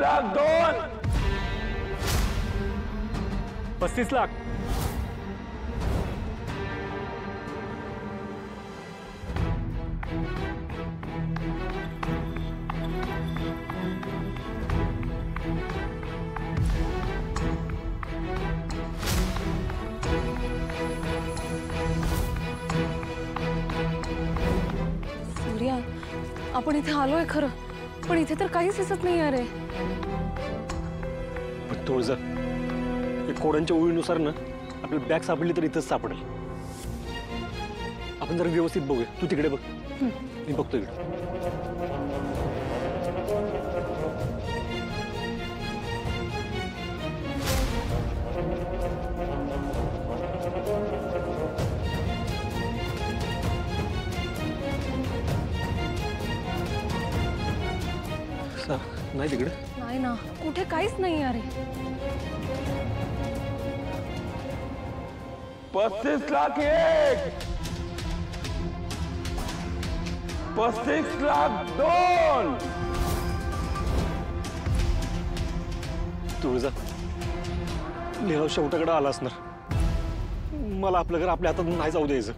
35,02,000 35 लाख सूर्या, आपण इथे आलोय खरं, पण इथे तर काहीच दिसत नाही अरे. तुळजा कोडांच्या ओळीनुसार ना आपल्याला बॅग सापडली तर इथंच सापडेल. आपण जरा व्यवस्थित बघूया. तू तिकडे बघ, मी बघतो इकडे. नाही तिकडे नाही ना, कुठे काहीच नाही अरे. 35,01,000 35,02,000 तुळजा लिहाव शेवटाकडे आला असणार. मला आपलं घर आपल्या हातात नाही जाऊ द्यायचं.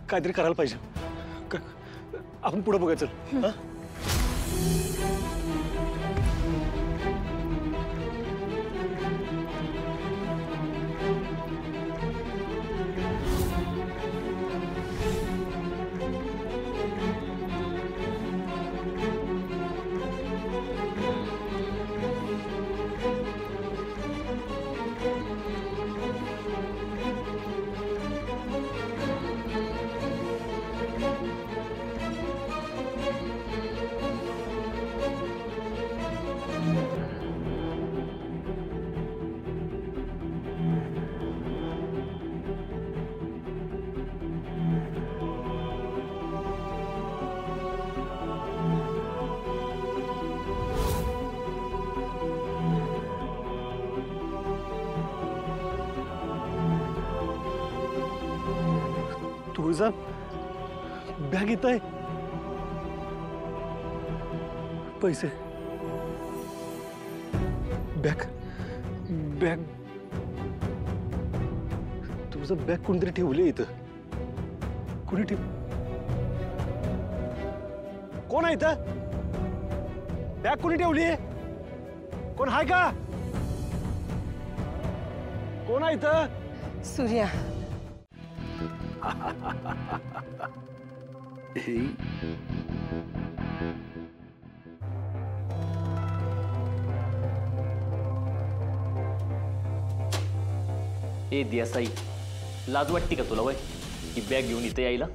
काहीतरी करायला पाहिजे. आपण पुढे बघायचं. तुळजा बॅग येत आहे. पैसे, बॅग बॅग तुझं बॅग कोणतरी ठेवले इथं. कोणी ठेव? कोण आहे इथं? बॅग कोणी ठेवली? कोण आहे का? कोण आहे इथं? सूर्या, ए देसाई, लाज वाटते का तुला वय ही बॅग घेऊन इथे यायला?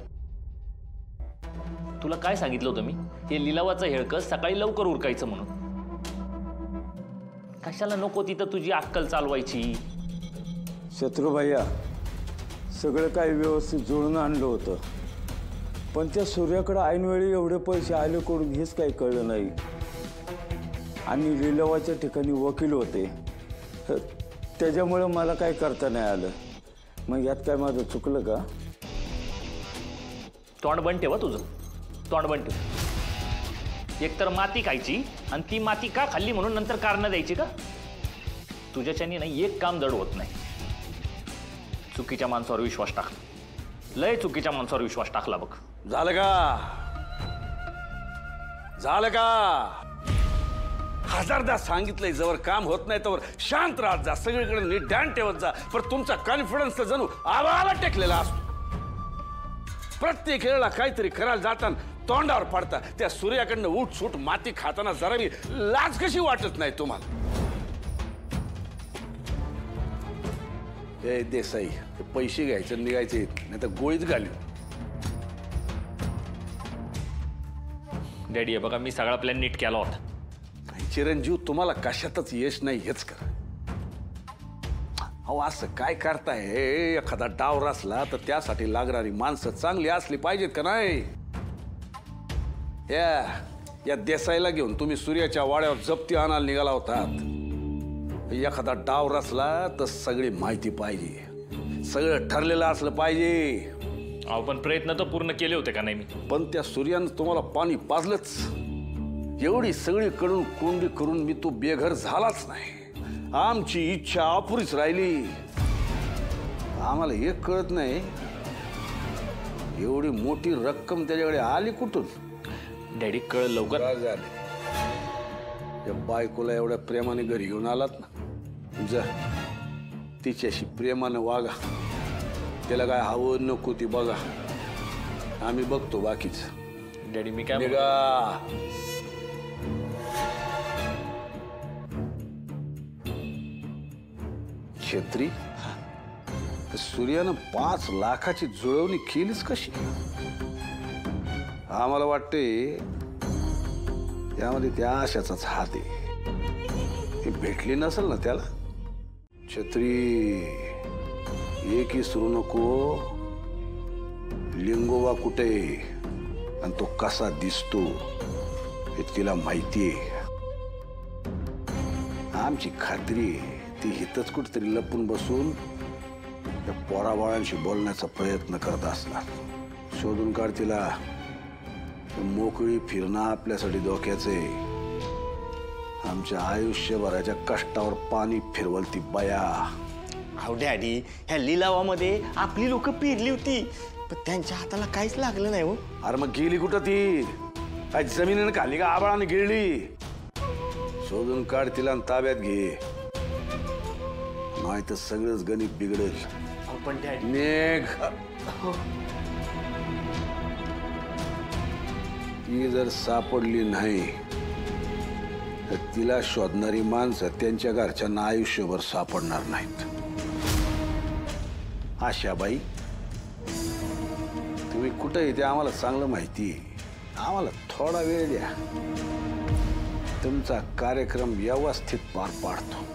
तुला काय सांगितलं होतं मी? हे लिलावाचं हेळकं सकाळी लवकर उरकायचं म्हणून. कशाला नको तिथं तुझी अक्कल चालवायची? शत्रुभैया, सगळं काही व्यवस्थित जुळून आणलं होतं, पण त्या सूर्याकडे ऐनवेळी एवढे पैसे आले कडून हेच काही कळलं नाही. आणि लिलावाच्या ठिकाणी वकील होते, त्याच्यामुळे मला काही करता नाही आलं. मग यात काय माझं चुकलं का? तोंड बंद ठेवा तुझं, तोंड बंद ठेव. एकतर माती खायची आणि ती माती का खाल्ली म्हणून नंतर कारणं द्यायची का? तुझ्याच्यानी नाही एक काम जड होत नाही. चुकीच्या माणसावर विश्वास टाकला, लय चुकीच्या माणसावर विश्वास टाकला बघ. झालं का? झालं का? हजारदा सांगितलंय, जवळ काम होत नाही तर शांत राहत जा, सगळीकडे नीट ध्यान ठेवत जा. पण तुमचा कॉन्फिडन्स तर जणू आवाला टेकलेला असतो. प्रत्येक वेळेला काहीतरी करायला जाताना तोंडावर पडता. त्या सूर्याकडनं उठ सूट माती खाताना जरा बी लाज कशी वाटत नाही तुम्हाला? ए देसाई, पैसे घ्यायचे निघायचे, नाही तर गोळीच घालू. डॅडी, बघा मी सगळा प्लॅन नीट केला होता. चिरंजीव, तुम्हाला कशातच यश नाही हेच कर. अहो असं काय करताय? एखादा डाव रचला तर त्यासाठी लागणारी माणसं चांगली असली पाहिजेत का नाही? या देसाईला घेऊन तुम्ही सूर्याच्या वाड्यावर जप्ती आणायला निघाला होतात. एखादा डाव रचला तर सगळी माहिती पाहिजे, सगळं ठरलेलं असलं पाहिजे. अहो पण प्रयत्न तर पूर्ण केले होते का नाही मी? पण त्या सूर्यानं तुम्हाला पाणी पाजलंच. एवढी सगळीकडून कोंडी करून मी तो बेघर झालाच नाही. आमची इच्छा अपुरीच राहिली. आम्हाला एक कळत नाही, एवढी मोठी रक्कम त्याच्याकडे आली कुठून? डॅडी कळ लवकर. बरं झालं त्या बायकोला एवढ्या प्रेमाने घरी घेऊन आलात ना. जा तिच्याशी प्रेमानं वागा. त्याला काय हवं नको ती बघा. आम्ही बघतो बाकीच. डॅडी मी काय निघा. छत्री, सूर्यानं 5 लाखाची जुळवणी केलीच कशी? आम्हाला वाटते त्यामध्ये त्या आशाचाच हात आहे. ती भेटली नसेल ना त्याला. छत्री, एक विसरू नको, लिंगोबा कुठे आणि तो कसा दिसतो हे तिला माहितीये. आमची खात्री ती हितच कुठेतरी लपून बसून त्या पोराबाळांशी बोलण्याचा प्रयत्न करत असणार. शोधून काढ तिला. मोकळी फिरणं आपल्यासाठी धोक्याचे. आमच्या आयुष्यभराच्या कष्टावर पाणी फिरवल ती बया. अहो डॅडी, ह्या लिलावामध्ये आपली लोक पेरली होती, पण त्यांच्या हाताला काहीच लागलं नाही हो. अरे मग गेली कुठं ती? काय जमिनीनं खाली का आबाळाने गिळली? शोधून काढ तिला आणि ताब्यात घे, नाही तर सगळंच गणित बिघडेल. अहो, पण डॅडी नेघ. ती जर सापडली नाही तर तिला शोधणारी माणसं त्यांच्या घरच्यांना आयुष्यभर सापडणार नाहीत. आशाबाई, तुम्ही कुठं येते आम्हाला चांगलं माहिती. आम्हाला थोडा वेळ द्या, तुमचा कार्यक्रम व्यवस्थित पार पाडतो.